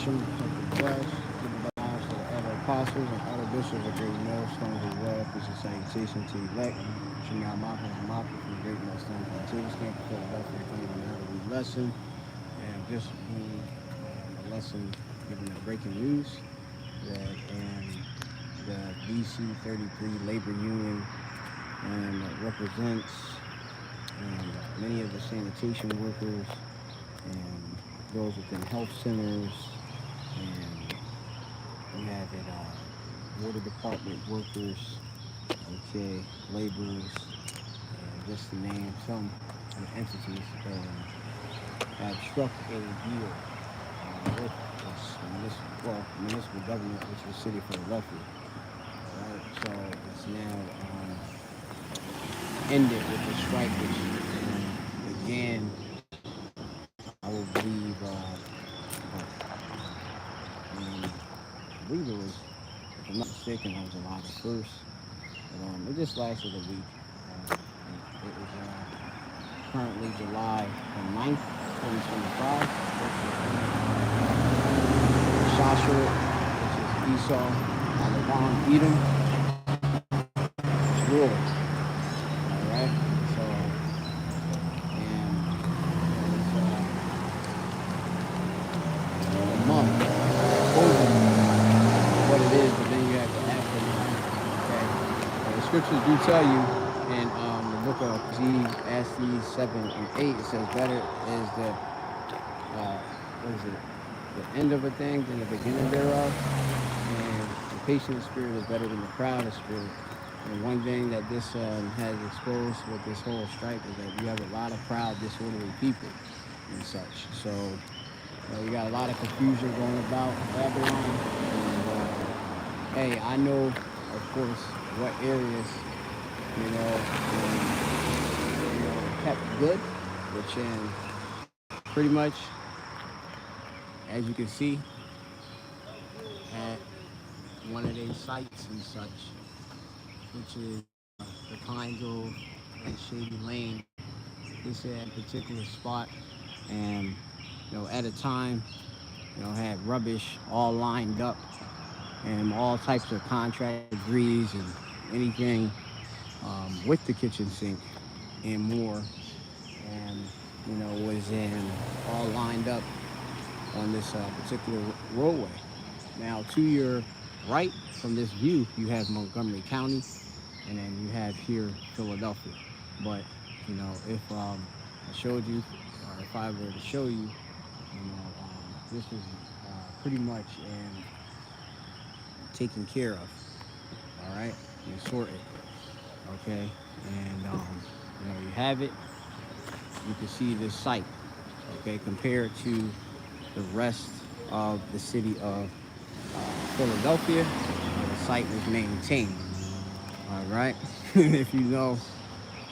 salvation, protect the flesh, give the lives to the other apostles and other bishops of great millstones as well. This is salutation to elect. Shamar Maka and Maka from Great Millstone Plantables Camp, Philadelphia, coming on another week lesson. And just being a lesson giving the breaking news that the BC 33 labor union and represents many of the sanitation workers and those within health centers, and we have it water department workers, okay, laborers, and just to name some entities have struck a deal with this municipal government, which is City of Philadelphia. All right, so it's now ended with the strike, which began, I will believe, I believe it was, if I'm not mistaken, it was July the 1st. But it just lasted a week. It was currently July the 9th, 2025. Joshua, which is Esau, Alabama, Edom, it's war. Alright? So, and it was a month over what it is, but then you have the aftermath. Okay? The scriptures do tell you in the book of Ecclesiastes 7 and 8, it says, better is the, what is it? The end of a thing than the beginning thereof, and the patient spirit is better than the proud spirit. And one thing that this has exposed with this whole strike is that you have a lot of proud, disorderly people and such. So you got a lot of confusion going about Babylon. And hey, I know, of course, what areas kept good, which pretty much, as you can see, at one of their sites and such, which is the Pine Grove and Shady Lane. This at a particular spot, and at a time, had rubbish all lined up, and all types of contract debris and anything with the kitchen sink and more, and was all lined up on this particular roadway. Now, to your right from this view, you have Montgomery County, and then you have here Philadelphia. But if I showed you, or if I were to show you, this is pretty much taken care of. All right, and sorted. Okay, and you have it. You can see this site. Okay, compared to the rest of the city of Philadelphia, the site was maintained. All right, if you know,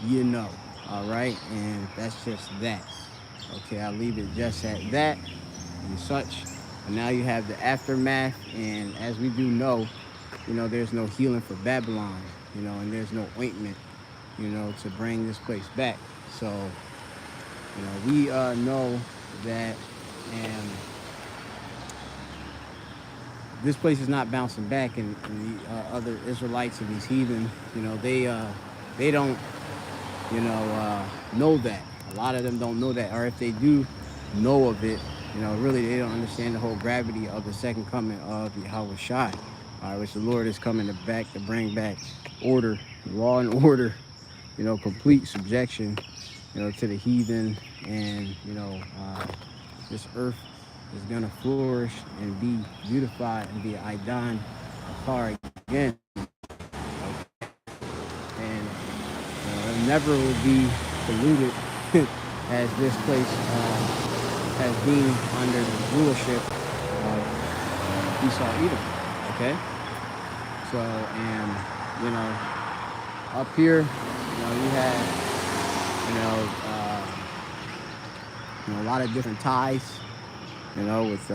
you know. All right, and that's just that. Okay, I'll leave it just at that and such. And now you have the aftermath, and as we do know, there's no healing for Babylon, and there's no ointment, to bring this place back. So, we know that. And this place is not bouncing back, and the other Israelites and these heathen, they don't, know that. A lot of them don't know that, or if they do know of it, really they don't understand the whole gravity of the second coming of Yahweh Shai, which the Lord is coming to bring back order, law and order, complete subjection, to the heathen, and this earth is going to flourish and be beautified and be Idan Akar again. And it never will be polluted as this place has been under the rulership of Esau Edom. Okay? So, and, up here, you have, a lot of different ties, with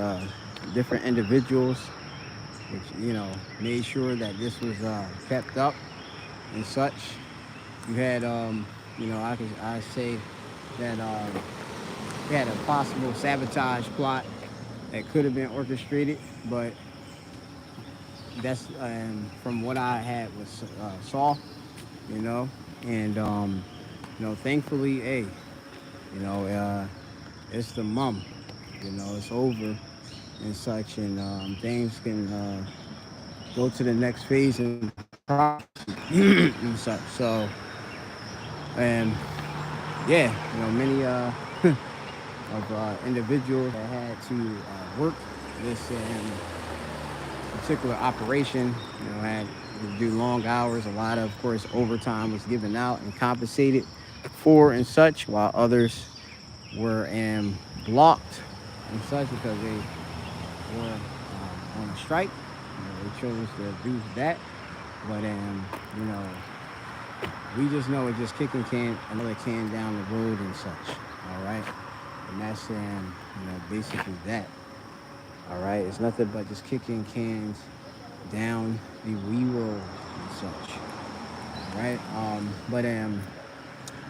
different individuals, which, made sure that this was kept up and such. You had, I say that we had a possible sabotage plot that could have been orchestrated, but that's from what I had was saw, you know, and thankfully, hey, you know, it's the mum, it's over and such, and things can go to the next phase in prophecy and such. So, and yeah, many of individuals that had to work this particular operation, had to do long hours. A lot of course, overtime was given out and compensated for and such, while others were blocked and such because they were on a strike. They chose to do that, but we just know it's just kicking another can down the road and such. All right, and that's basically that. All right, it's nothing but just kicking cans down the wee road and such. All right, but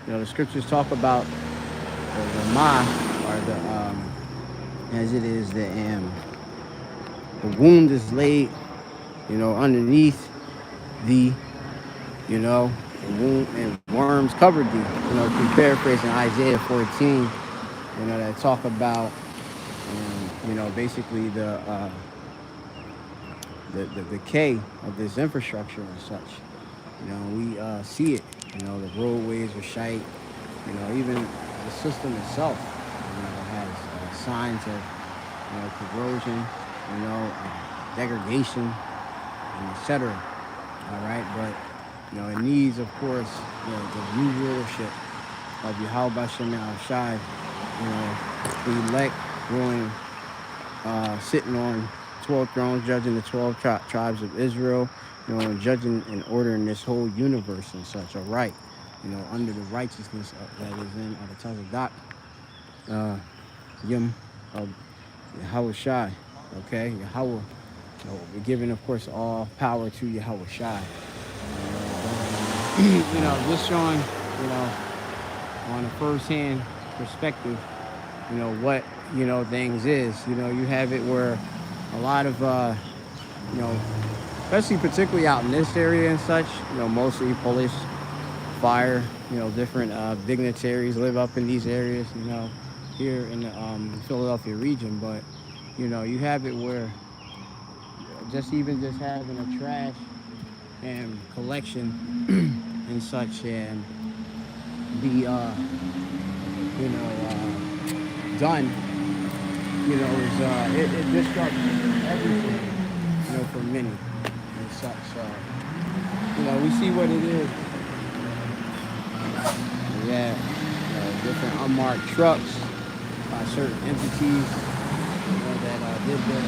the scriptures talk about the ma, or as it is the wound is laid, underneath the, the wound, and worms covered thee. Paraphrasing Isaiah 14, that talk about, basically the decay of this infrastructure and such. We see it. The roadways are shite. Even the system itself, has signs of, corrosion, degradation, and etc. All right, but it needs, of course, the new rulership of Yahweh Shem Shai. The elect ruling, sitting on 12 thrones, judging the 12 tribes of Israel, and judging and ordering this whole universe and such. All right, under the righteousness that is in the Tazadak, Yim of Yahweh Shai. Okay, Yahweh. We're giving, of course, all power to Yahweh Shai. Just showing, on a first-hand perspective, what, things is. You have it where a lot of, especially particularly out in this area and such, mostly Polish fire, different dignitaries live up in these areas, here in the Philadelphia region. But, you have it where just having a trash and collection and such, and be done, is it disrupts everything, for many and such. So, we see what it is. Yeah, different unmarked trucks by certain entities, that did the